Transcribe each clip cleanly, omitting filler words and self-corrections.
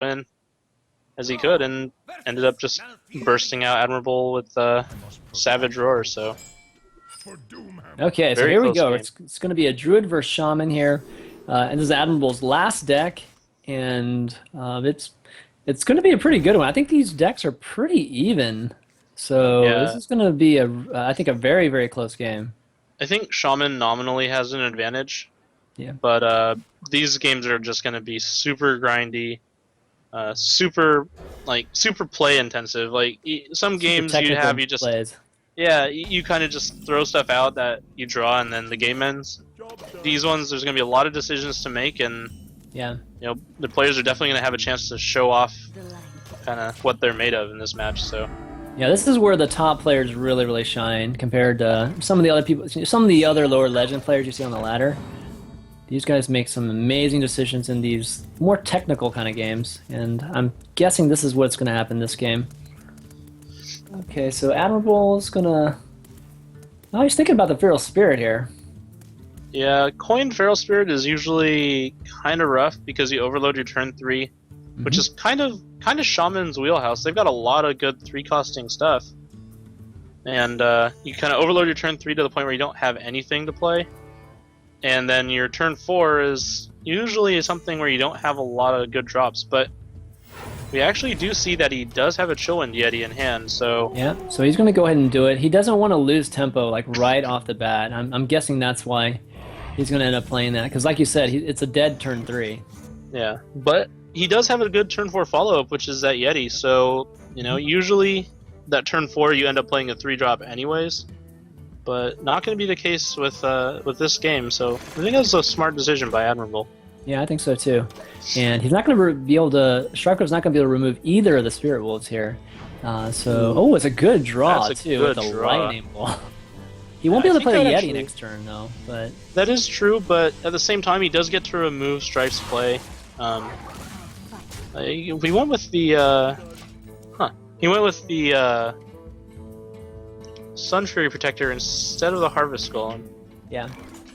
win as he could, and ended up just bursting out Admirable with Savage Roar. So Okay, so very here we close go. game. It's going to be a Druid versus Shaman here, and this is Admirable's last deck, and it's going to be a pretty good one. I think these decks are pretty even, so this Yeah, is going to be I think a very very close game. I think Shaman nominally has an advantage, Yeah, but these games are just going to be super grindy, super play intensive. Like some super games you technical have, you just plays. yeah, you kind of just throw stuff out that you draw and then the game ends. These ones, there's going to be a lot of decisions to make, and Yeah. the players are definitely going to have a chance to show off kind of what they're made of in this match. So Yeah, this is where the top players really, really shine compared to some of the other people, some of the other lower legend players you see on the ladder. These guys make some amazing decisions in these more technical kind of games, and I'm guessing this is what's going to happen this game. Okay, so Admirable is gonna. Oh, he's thinking about the Feral Spirit here. yeah, coin Feral Spirit is usually kind of rough because you overload your turn 3, which is kind of Shaman's wheelhouse. They've got a lot of good 3-costing stuff, and you kind of overload your turn 3 to the point where you don't have anything to play, and then your turn 4 is usually something where you don't have a lot of good drops. But we actually do see that he does have a Chillwind Yeti in hand, so Yeah, so he's going to go ahead and do it. He doesn't want to lose tempo like right off the bat. I'm guessing that's why he's going to end up playing that, because like you said, it's a dead turn 3. yeah. But he does have a good turn 4 follow-up, which is that Yeti, so usually that turn 4 you end up playing a 3-drop anyways, but not going to be the case with this game, so I think that's a smart decision by Admirable. Yeah, I think so too. And he's not going to be able to. StrifeCro's not going to be able to remove either of the Spirit Wolves here. Oh, it's a good draw That's a too good with the draw. Lightning Bolt. He won't be I able to think play the Yeti that actually- next turn though. But That is true, but at the same time he does get to remove Strife's play. We went with the he went with the Sun Fury Protector instead of the Harvest Golem. yeah,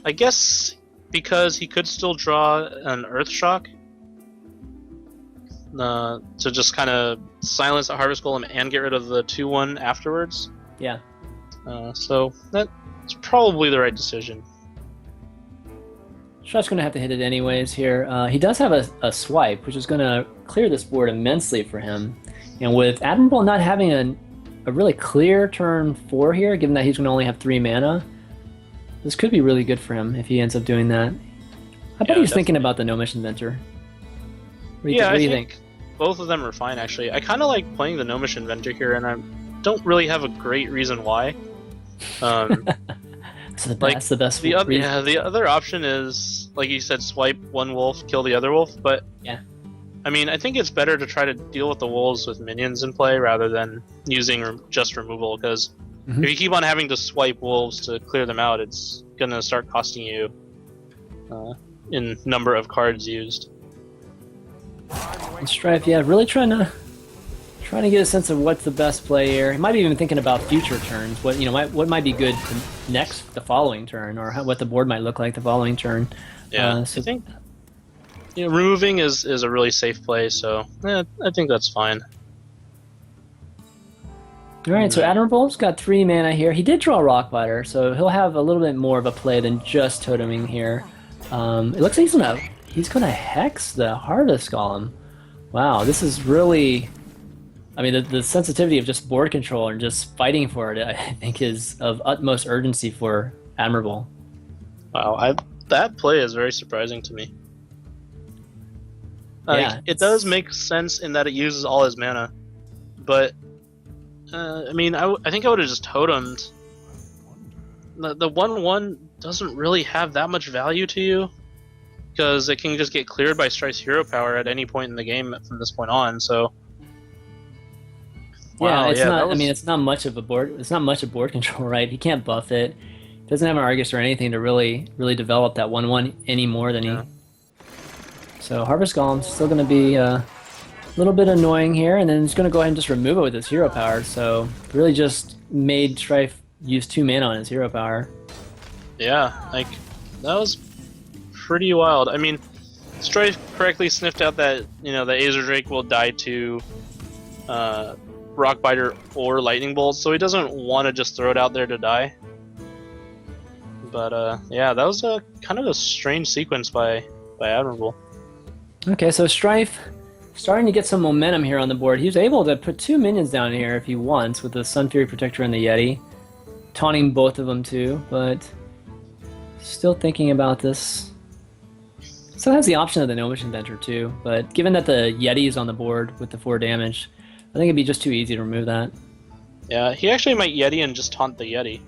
I guess because he could still draw an Earth Shock to just kind of silence the Harvest Golem and get rid of the 2/1 afterwards. yeah. So that's probably the right decision. StrifeCro's going to have to hit it anyways here. He does have a swipe, which is going to clear this board immensely for him. And with Admirable not having a really clear turn 4 here, given that he's going to only have 3 mana, this could be really good for him if he ends up doing that. I bet Yeah, he's thinking definitely. about the Nomish Inventor. Yeah, What do you I think? think both of them are fine actually. I kind of like playing the Gnomish Inventor here, and I don't really have a great reason why. That's the best The other, reason. yeah, the other option is, like you said, swipe one wolf, kill the other wolf. But Yeah. I mean, I think it's better to try to deal with the wolves with minions in play rather than using just removal. Because Mhm. if you keep on having to swipe wolves to clear them out, it's gonna start costing you in number of cards used. And Strife, yeah, really trying to get a sense of what's the best play here. He might be even thinking about future turns. What might be good the following turn, or what the board might look like the following turn. Yeah, So I think removing is a really safe play, so I think that's fine. All right, so Admirable's got 3 mana here. He did draw Rockbiter, so he'll have a little bit more of a play than just toteming here. It looks like he's gonna hex the Harvest Golem. Wow, this is really. I mean, the sensitivity of just board control and just fighting for it, I think, is of utmost urgency for Admirable. Wow, that play is very surprising to me. Yeah, It does make sense in that it uses all his mana, but I mean, I think I would have just totemed. The 1/1 doesn't really have that much value to you, because it can just get cleared by Strife's hero power at any point in the game from this point on. So. Yeah, Wow, it's yeah, not. that was- I mean, it's not much of board control, right? He can't buff it. Doesn't have an Argus or anything to really develop that 1/1 any more than Yeah. So Harvest Golem's still going to be a little bit annoying here, and then he's going to go ahead and just remove it with his hero power. So really just made Strife use 2 mana on his hero power. Yeah, like that was pretty wild. I mean, Strife correctly sniffed out that the Aether Drake will die to Rockbiter or Lightning Bolt, so he doesn't want to just throw it out there to die. But yeah, that was a kind of a strange sequence by Admirable. Okay, so Strife starting to get some momentum here on the board. He was able to put 2 minions down here if he wants with the Sun Fury Protector and the Yeti, taunting both of them too, but still thinking about this. Still has the option of the Gnomish Inventor too, but given that the Yeti is on the board with the 4 damage, I think it'd be just too easy to remove that. Yeah, he actually might Yeti and just taunt the Yeti.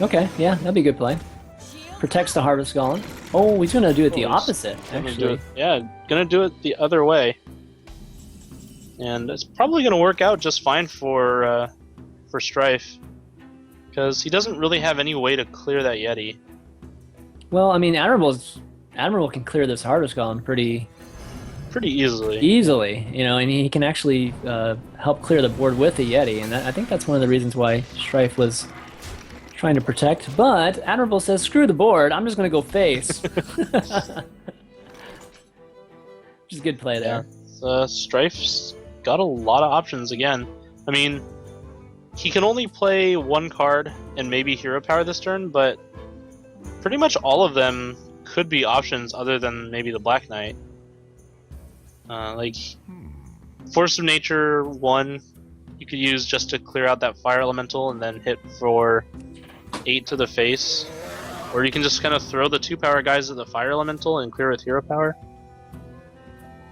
Okay, yeah, that'd be a good play. Protects the Harvest Golem. Oh, he's gonna do it the opposite, actually. Gonna do it the other way. And it's probably gonna work out just fine for Strife, because he doesn't really have any way to clear that Yeti. Well, I mean, Admirable can clear this Harvest Golem pretty easily, and he can actually help clear the board with the Yeti, and I think that's one of the reasons why Strife was trying to protect. But Admirable says, screw the board, I'm just going to go face. Which is a good play there. Yeah, Strife's got a lot of options again. I mean, he can only play 1 card and maybe Hero Power this turn, but pretty much all of them could be options other than maybe the Black Knight. Like Force of Nature 1 you could use just to clear out that Fire Elemental and then hit for 8 to the face, or you can just kind of throw the 2-power guys at the Fire Elemental and clear with Hero Power.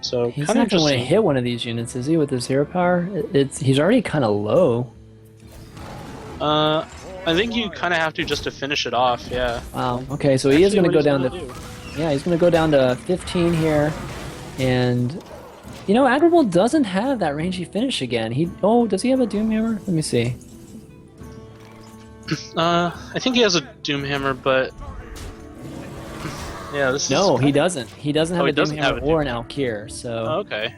So he's not going to want to hit one of these units, is he, with his Hero Power? He's already kind of low. I think you kind of have to just to finish it off, yeah. Wow, okay, so he is going to go down to... Yeah, he's going to go down to 15 here, and... Admirable doesn't have that rangy finish again. Does he have a Doomhammer? Let me see. I think he has a Doomhammer, but... Yeah, this No, he doesn't. He doesn't have a Doomhammer or an Alkir, so... Oh, okay.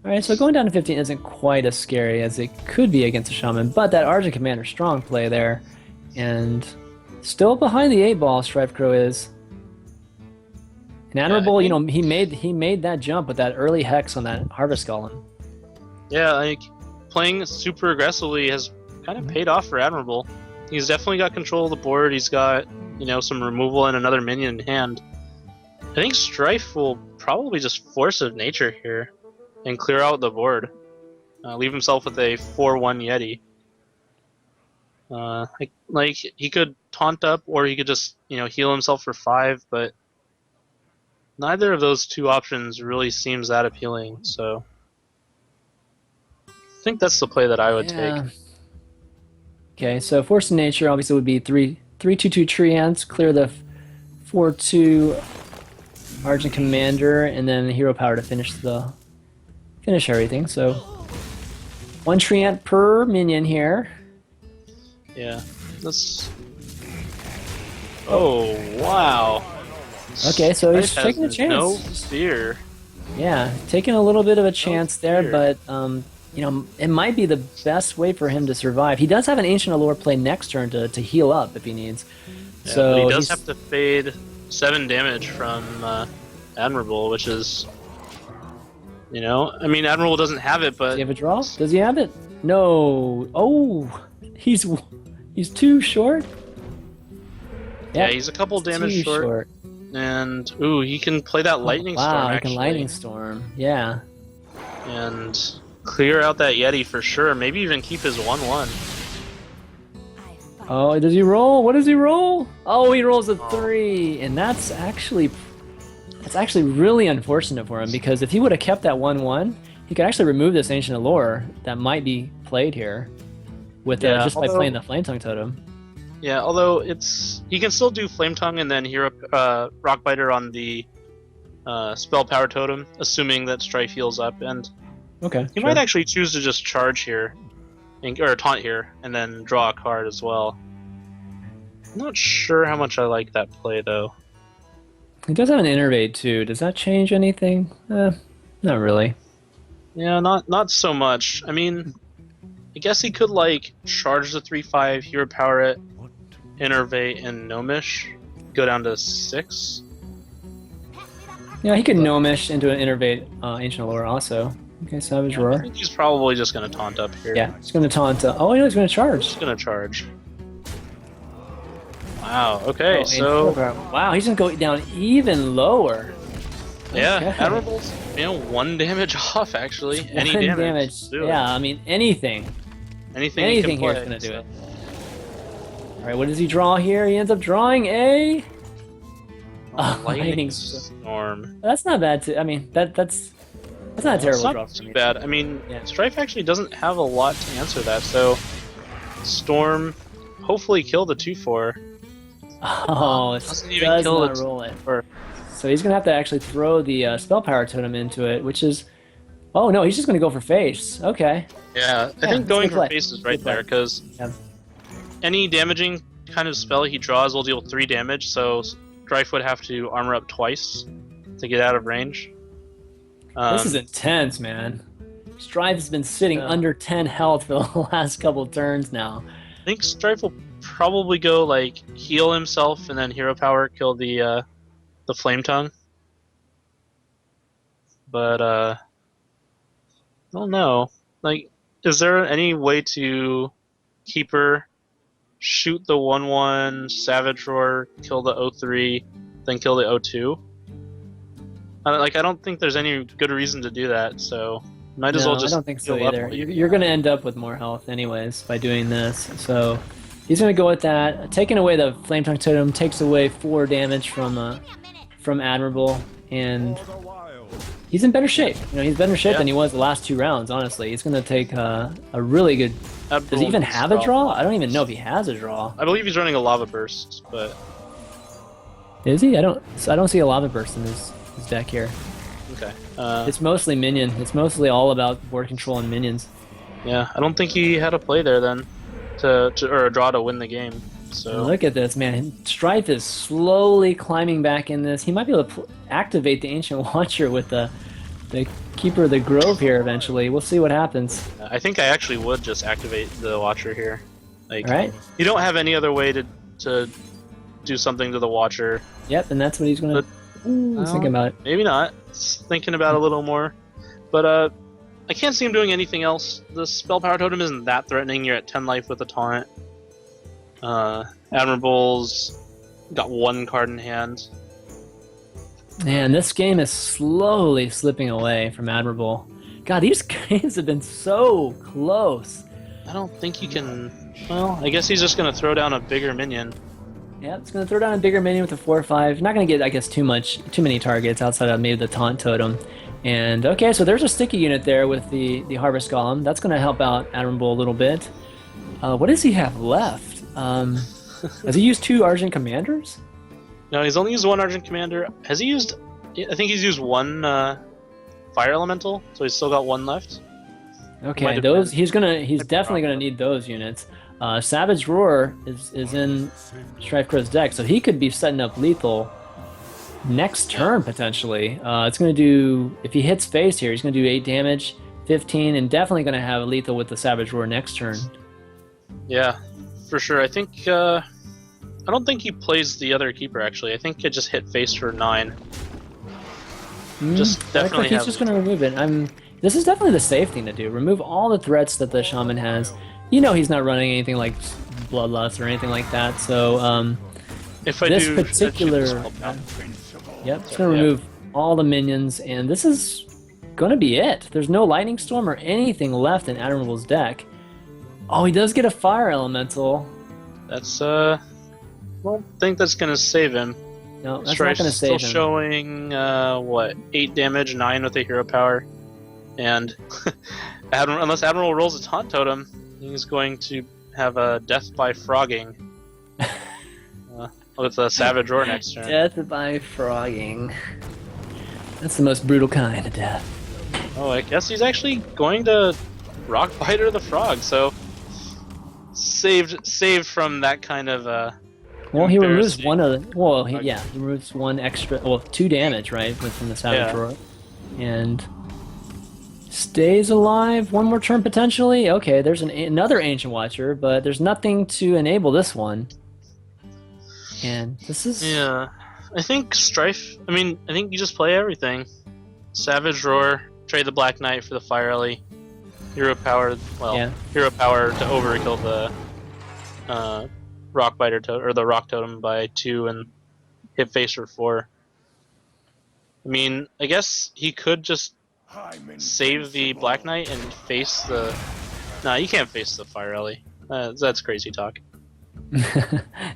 Alright, so going down to 15 isn't quite as scary as it could be against a Shaman, but that Argent Commander strong play there, and still behind the 8-ball, StrifeCro is. And Admirable, he made that jump with that early Hex on that Harvest Golem. Yeah, like, playing super aggressively has kind of paid off for Admirable. He's definitely got control of the board, he's got, some removal and another minion in hand. I think Strife will probably just Force of Nature here and clear out the board. Leave himself with a 4-1 Yeti. Like, he could taunt up, or he could just, heal himself for 5, but neither of those 2 options really seems that appealing, so I think that's the play that I would take. Okay, so Force of Nature obviously would be 3/2/2 Treants, clear the 4/2 Argent Commander, and then Hero Power to finish everything. So 1 Treant per minion here. Yeah, that's... Oh, wow. Okay, so he's taking a chance. No fear. Yeah, taking a little bit of a chance there, but it might be the best way for him to survive. He does have an Ancient Allure play next turn to heal up if he needs. Yeah, so but he does have to fade 7 damage from Admirable, which is, I mean, Admirable doesn't have it, but... Does he have a draw? Does he have it? No. Oh, he's too short. Yeah, he's a couple damage short. And, ooh, he can play that Lightning Storm, actually. Wow, he can Lightning Storm, yeah. And clear out that Yeti for sure. Maybe even keep his 1/1. Oh, does he roll? What does he roll? Oh, he rolls a 3, and that's actually really unfortunate for him, because if he would have kept that 1/1, he could actually remove this Ancient Allure that might be played here with just by playing the Flame Tongue Totem. Yeah, although he can still do Flame Tongue and then Hero Rockbiter on the Spell Power Totem, assuming that Strife heals up, and he might actually choose to just charge here, or taunt here, and then draw a card as well. I'm not sure how much I like that play, though. He does have an Innervate too. Does that change anything? Not really. Yeah, not so much. I mean, I guess he could charge the 3/5, Hero Power it, Innervate, and Gnomish, go down to 6. Yeah, he could Gnomish into an Innervate Ancient Allure also. Okay, Savage I Roar. think he's probably just going to taunt up here. Yeah, he's going to taunt. Oh, no, he's going to charge. He's going to charge. Wow, okay, Oh, so... Wow, he's going to go down even lower. Yeah, Okay. Admirable's, 1 damage off, actually. Any One damage. Do it. Yeah, I mean, anything. Anything Anything he can here play, is going to do so. it. All right, what does he draw here? He ends up drawing a... Lightning Storm. That's not bad. I mean, that's not a terrible It's draw not for too me. bad. I mean, Yeah. Strife actually doesn't have a lot to answer that, so... Storm, hopefully kill the 2/4. Oh, it Doesn't even does kill not the roll it. 2/4. So he's going to have to actually throw the Spell Power Totem into it, which is... Oh, no, he's just going to go for face. Okay. Yeah, I Yeah, think that's going good for play. face is That's right good play. there, because Yeah. any damaging kind of spell he draws will deal 3 damage, so Strife would have to armor up twice to get out of range. This is intense, man. Strife has been sitting Yeah. under 10 health for the last couple turns now. I think Strife will probably go like heal himself and then hero power kill the flame tongue. But I don't know. Like, is there any way to keeper shoot the 1/1 Savage Roar, kill the 0/3, then kill the 0/2? I don't think there's any good reason to do that. So might as No, well just. I don't think so heal up either. while you You're can. going to end up with more health anyways by doing this. So he's going to go with that. Taking away the Flame Tongue Totem takes away 4 damage from Admirable, and he's in better shape. He's better shape Yeah. than he was the last 2 rounds, honestly. He's going to take a really good... Does he even have a draw? I don't even know if he has a draw. I believe he's running a Lava Burst, but Is he? I don't see a Lava Burst in his deck here. okay. It's mostly minion. It's mostly all about board control and minions. Yeah, I don't think he had a play there then, or a draw to win the game. So Look at this, man. Strife is slowly climbing back in this. He might be able to activate the Ancient Watcher with the Keeper of the Grove here eventually. We'll see what happens. I think I actually would just activate the Watcher here. Like, All right. you don't have any other way to do something to the Watcher. Yep, and that's what he's gonna. He's thinking about it. Maybe not. Just thinking about it a little more. But I can't see him doing anything else. The Spell Power Totem isn't that threatening. You're at 10 life with a taunt. Admirable's got 1 card in hand. Man, this game is slowly slipping away from Admirable. God, these games have been so close. I don't think you can... Well, I guess he's just going to throw down a bigger minion. Yeah, it's going to throw down a bigger minion with a 4/5. Not going to get, I guess, too many targets outside of maybe the Taunt Totem. And, okay, so there's a sticky unit there with the Harvest Golem. That's going to help out Admirable a little bit. What does he have left? Has he used 2 Argent Commanders? No, he's only used 1 Argent Commander. Has he used... I think he's used 1 Fire Elemental, so he's still got 1 left. Okay, those he's definitely gonna need those units. Savage Roar is in StrifeCro's deck, so he could be setting up lethal next turn potentially. It's gonna do, if he hits face here, he's gonna do 8 damage, 15, and definitely gonna have lethal with the Savage Roar next turn. Yeah, for sure. I think I don't think he plays the other keeper actually. I think it just hit face for 9. Just definitely he's just gonna remove it. This is definitely the safe thing to do. Remove all the threats that the shaman has. He's not running anything like Bloodlust or anything like that. So if I this do particular, yep, it's gonna remove all the minions, and this is gonna be it. There's no Lightning Storm or anything left in Admirable's deck. Oh, he does get a Fire Elemental. That's I don't think that's gonna save him. No, that's Strife's not gonna save him. still showing what 8 damage, 9 with a hero power, and unless Admiral rolls a Taunt Totem, he's going to have a Death by Frogging with a Savage Roar next turn. Death by frogging. That's the most brutal kind of death. Oh, I guess he's actually going to Rockbiter the Frog, so saved from that kind of Well, he removes embarrassing. one of the. Well, he removes 1 extra. Well, 2 damage, right, from the Savage Roar, and stays alive 1 more turn potentially. Okay, there's another Ancient Watcher, but there's nothing to enable this one. And this is I think Strife. I mean, I think you just play everything. Savage Roar, trade the Black Knight for the Fire Ellie. Hero power. Well, Yeah. hero power to overkill the Rock Biter or the Rock Totem by 2 and hit face for 4. I mean, I guess he could just save the Black Knight and face the. Nah, you can't face the Fire Ellie. That's crazy talk.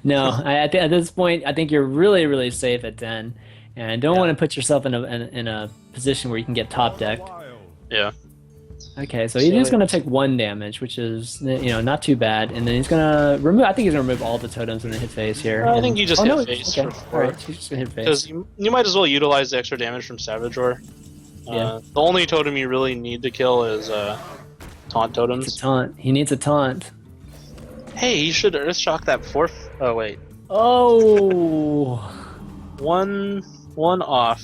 No, at this point, I think you're really, really safe at 10, and don't want to put yourself in a position where you can get top decked. Yeah. Okay, so he's going to take 1 damage, which is not too bad, and then he's going to remove. I think he's going to remove all the totems in the hit phase here. I think you just hit face okay. for 4. All right, he's just going to hit face. Because you might as well utilize the extra damage from Savage Roar. Yeah. The only totem you really need to kill is taunt totems. It's a taunt. He needs a taunt. Hey, you should Earth Shock that 4th. Oh wait. Oh. One off.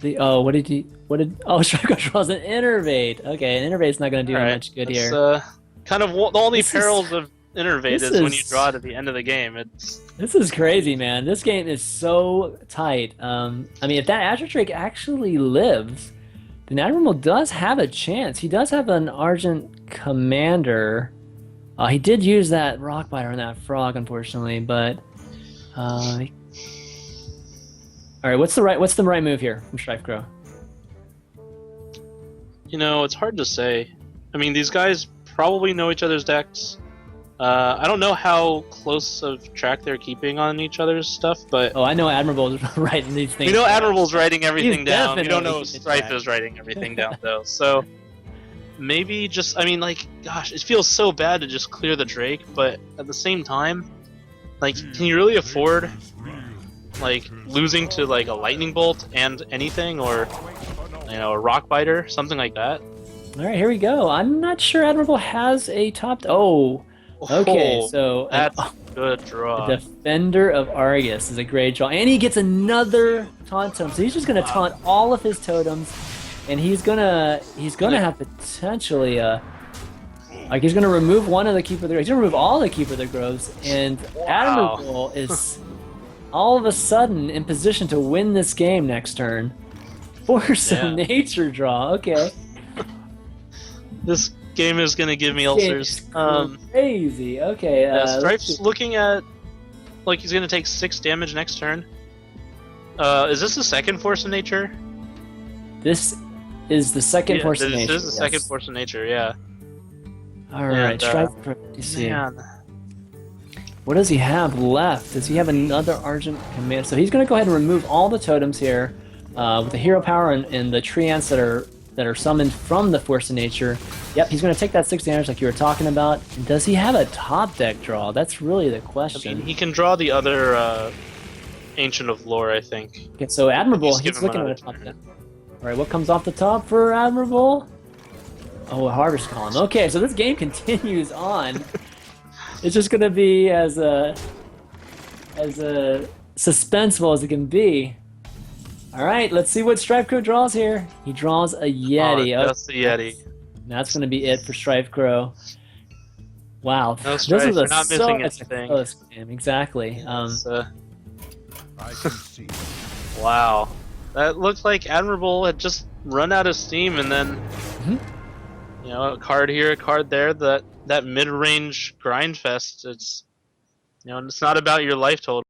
What did StrifeCro draws an Innervate. Okay, an Innervate's not going to do much good here. Kind of the only perils of Innervate is when you draw it at the end of the game. This is crazy, man. This game is so tight. I mean, if that Azure Drake actually lives, then Admirable does have a chance. He does have an Argent Commander. He did use that Rock Biter on that frog, unfortunately, but all right, what's the right move here from StrifeCro? It's hard to say. I mean, these guys probably know each other's decks. I don't know how close of track they're keeping on each other's stuff, but I know Admirable's writing these things. We know Admirable's writing everything down. We don't know if Strife Strife is writing everything down though. So maybe gosh, it feels so bad to just clear the Drake, but at the same time, can you really afford losing to a Lightning Bolt and anything, or a Rock Biter, something like that? All right, here we go. I'm not sure Admirable has a top. Okay, so that's a good draw. The Defender of Argus is a great draw, and he gets another taunt totem. So he's just gonna taunt all of his totems, and he's gonna have potentially he's gonna remove one of the Keeper of the Groves. He's gonna remove all the Keeper of the Groves, and Admirable is all of a sudden in position to win this game next turn. Force of Nature draw. Okay. This game is gonna give me ulcers. Crazy. Okay. Strife's looking at he's gonna take 6 damage next turn. Is this the second Force of Nature? This is the second Force of Nature. This is the second Force of Nature. Yeah. All right. Man. What does he have left? Does he have another Argent Command? So he's gonna go ahead and remove all the totems here with the hero power and the treants that are summoned from the Force of Nature. Yep, he's going to take that 6 damage like you were talking about. And does he have a top deck draw? That's really the question. I mean, he can draw the other Ancient of Lore, I think. Okay, so Admirable, he's looking at a top deck. All right, what comes off the top for Admirable? Oh, a Harvest Column. Okay, so this game continues on. It's just going to be as suspenseful as it can be. All right, let's see what StrifeCro draws here. He draws a Yeti. That's the Yeti. That's going to be it for StrifeCro. Wow, no Strife, this is you're not missing anything. Close game. Exactly. I can see. Wow, that looks like Admirable had just run out of steam, and then a card here, a card there. That mid-range grind fest. It's it's not about your life total.